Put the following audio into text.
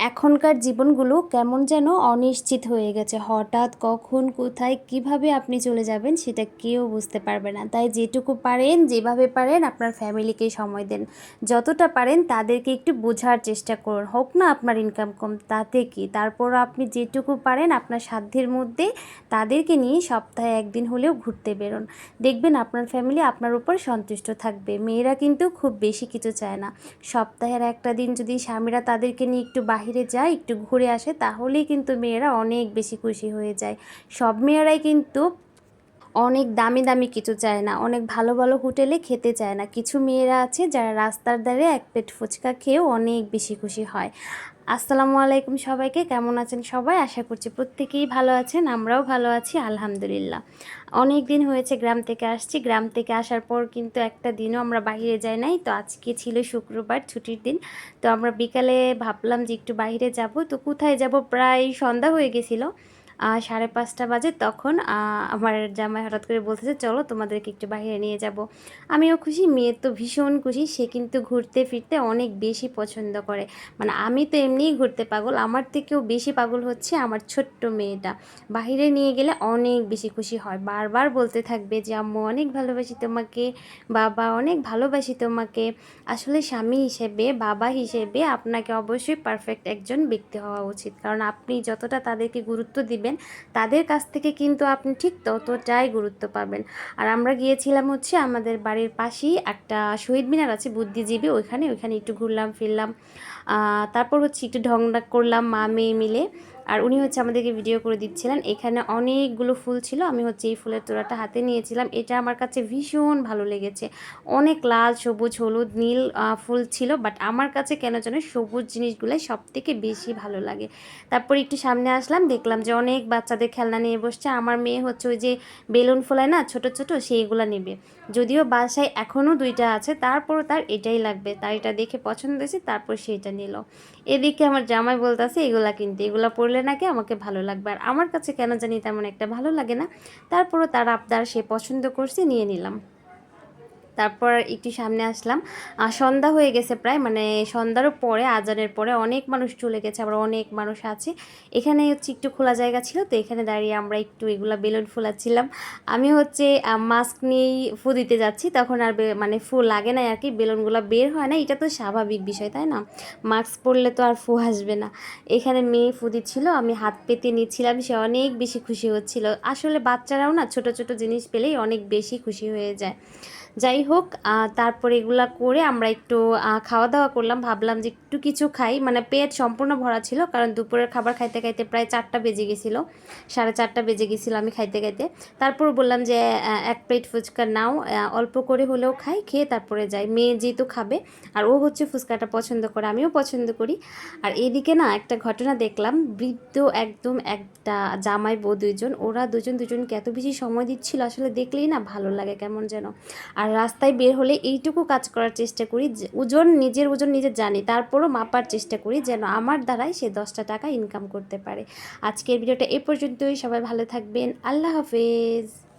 এখনকার জীবনগুলো কেমন যেন অনিশ্চিত হয়ে গেছে। হঠাৎ কখন কোথায় কিভাবে আপনি চলে যাবেন সেটা কেউ বুঝতে পারবে না। তাই যেটুকু পারেন যেভাবে পারেন আপনার ফ্যামিলিকে সময় দেন, যতটা পারেন তাদেরকে একটু বোঝার চেষ্টা করুন। হোক না আপনার ইনকাম কম, তাতে কি, তারপর আপনি যেটুকু পারেন আপনার সাধ্যের মধ্যে তাদেরকে নিয়ে সপ্তাহে একদিন হলেও ঘুরতে বেরোন। দেখবেন আপনার ফ্যামিলি আপনার উপর সন্তুষ্ট থাকবে। মেয়েরা কিন্তু খুব বেশি কিছু চায় না। সপ্তাহের একটা দিন যদি স্বামীরা তাদেরকে নিয়ে একটু বাহিরে যায়, একটু ঘুরে আসে, তাহলেই কিন্তু মেয়েরা অনেক বেশি খুশি হয়ে যায়। সব মেয়েরাই কিন্তু অনেক দামি দামি কিছু চায় না, অনেক ভালো ভালো হোটেলে খেতে চায় না। কিছু মেয়েরা আছে যারা রাস্তার ধারে এক প্লেট ফুচকা খেয়েও অনেক বেশি খুশি হয়। আসসালামু আলাইকুম সবাইকে, কেমন আছেন সবাই? আশা করছি প্রত্যেকেই ভালো আছেন, আমরাও ভালো আছি আলহামদুলিল্লাহ। অনেক দিন হয়েছে গ্রাম থেকে আসছি। গ্রাম থেকে আসার পর কিন্তু একটা দিনও আমরা বাইরে যাই নাই। তো আজকে ছিল শুক্রবার, ছুটির দিন। তো আমরা বিকালে ভাবলাম যে একটু বাইরে যাব। তো কোথায় যাব, প্রায় সন্ধ্যা হয়ে গেছিলো, 5:30 বাজে। তখন আমার জামাই হঠাৎ করে বলতেছে চলো তোমাদেরকে একটু বাইরে নিয়ে যাব। আমিও খুশি, মেয়ে তো ভীষণ খুশি। সে কিন্তু ঘুরতে ফিরতে অনেক বেশি পছন্দ করে। মানে আমি তো এমনিই ঘুরতে পাগল, আমার থেকেও বেশি পাগল হচ্ছে আমার ছোট্ট মেয়েটা। বাইরে নিয়ে গেলে অনেক বেশি খুশি হয়, বারবার বলতে থাকবে যে আম্মু অনেক ভালোবাসি তোমাকে, বাবা অনেক ভালোবাসি তোমাকে। আসলে স্বামী হিসেবে, বাবা হিসেবে আপনাকে অবশ্যই পারফেক্ট একজন ব্যক্তি হওয়া উচিত, কারণ আপনি যতটা তাদেরকে গুরুত্ব দিবেন তাদের কাছ থেকে কিন্তু আপনি ঠিক ততটাই গুরুত্ব পাবেন। আর আমরা গিয়েছিলাম হচ্ছে আমাদের বাড়ির পাশেই একটা শহীদ মিনার আছে, বুদ্ধিজীবী, ওইখানে একটু ঘুরলাম ফিরলাম। তারপর হচ্ছে একটু ঢংঢাক করলাম মা মেয়ে মিলে। আর উনি হচ্ছে আমাদেরকে ভিডিও করে দিচ্ছিলেন। এখানে অনেকগুলো ফুল ছিল, আমি হচ্ছে এই ফুলের তোড়াটা হাতে নিয়েছিলাম। এটা আমার কাছে ভীষণ ভালো লেগেছে। অনেক লাল, সবুজ, হলুদ, নীল ফুল ছিল, বাট আমার কাছে কেন যেন সবুজ জিনিসগুলাই সব থেকে বেশি ভালো লাগে। তারপর একটু সামনে আসলাম, দেখলাম যে অনেক বাচ্চাদের খেলনা নিয়ে বসছে। আমার মেয়ে হচ্ছে ওই যে বেলুন ফোলায় না ছোট ছোট, সেইগুলো নেবে। যদিও বাসায় এখনও 2টা আছে, তারপরও তার এটাই লাগবে। তার এটা দেখে পছন্দ হয়েছে, তারপর সেইটা নিল। এদিকে আমার জামাই বলতেছে এগুলা কিনতে, এগুলা পরলে নাকি আমাকে ভালো লাগবে। আর আমার কাছে কেন জানি তেমন একটা ভালো লাগে না। তারপরও তার আবদার, সে পছন্দ করছে, নিয়ে নিলাম। তারপর একটু সামনে আসলাম, সন্ধ্যা হয়ে গেছে প্রায়, মানে সন্ধ্যারও পরে, আজানের পরে অনেক মানুষ চলে গেছে, আবার অনেক মানুষ আছে। এখানে হচ্ছে একটু খোলা জায়গা ছিল, তো এখানে দাঁড়িয়ে আমরা একটু এগুলা বেলুন ফুলাচ্ছিলাম। আমি হচ্ছে মাস্ক নিয়েই ফু দিতে যাচ্ছি, তখন আর মানে ফু লাগে না আর কি, বেলুনগুলো বের হয় না। এটা তো স্বাভাবিক বিষয়, তাই না? মাস্ক পরলে তো আর ফু আসবে না। এখানে মেয়ে ফু দিচ্ছিল, আমি হাত পেতে নিচ্ছিলাম, সে অনেক বেশি খুশি হচ্ছিল। আসলে বাচ্চারাও না ছোট ছোট জিনিস পেলেই অনেক বেশি খুশি হয়ে যায়। যাই হোক, তারপরে এগুলা করে আমরা একটু খাওয়া দাওয়া করলাম। ভাবলাম যে একটু কিছু খাই, মানে পেট সম্পূর্ণ ভরা ছিল, কারণ দুপুরের খাবার খাইতে খাইতে প্রায় 4টা বেজে গেছিলো, 4:30 বেজে গেছিলো আমি খাইতে খাইতে। তারপর বললাম যে 1 প্লেট ফুচকা নাও, অল্প করে হলেও খাই, খেয়ে তারপরে যাই। মেয়ে যেহেতু খাবে, আর ও হচ্ছে ফুচকাটা পছন্দ করে, আমিও পছন্দ করি। আর এইদিকে না একটা ঘটনা দেখলাম, বৃদ্ধ একদম একটা জামাই বউ, দুইজন, ওরা দুজনকে এত বেশি সময় দিচ্ছিল, আসলে দেখলেই না ভালো লাগে কেমন যেন। আর রাস্তায় বের হলে এইটুকু কাজ করার চেষ্টা করি, নিজের ওজন নিজে জানি, তারপরও মাপার চেষ্টা করি যেন আমার দ্বারাই সে 10টা টাকা ইনকাম করতে পারে। আজকের ভিডিওটা এ পর্যন্তই। সবাই ভালো থাকবেন, আল্লাহ হাফেজ।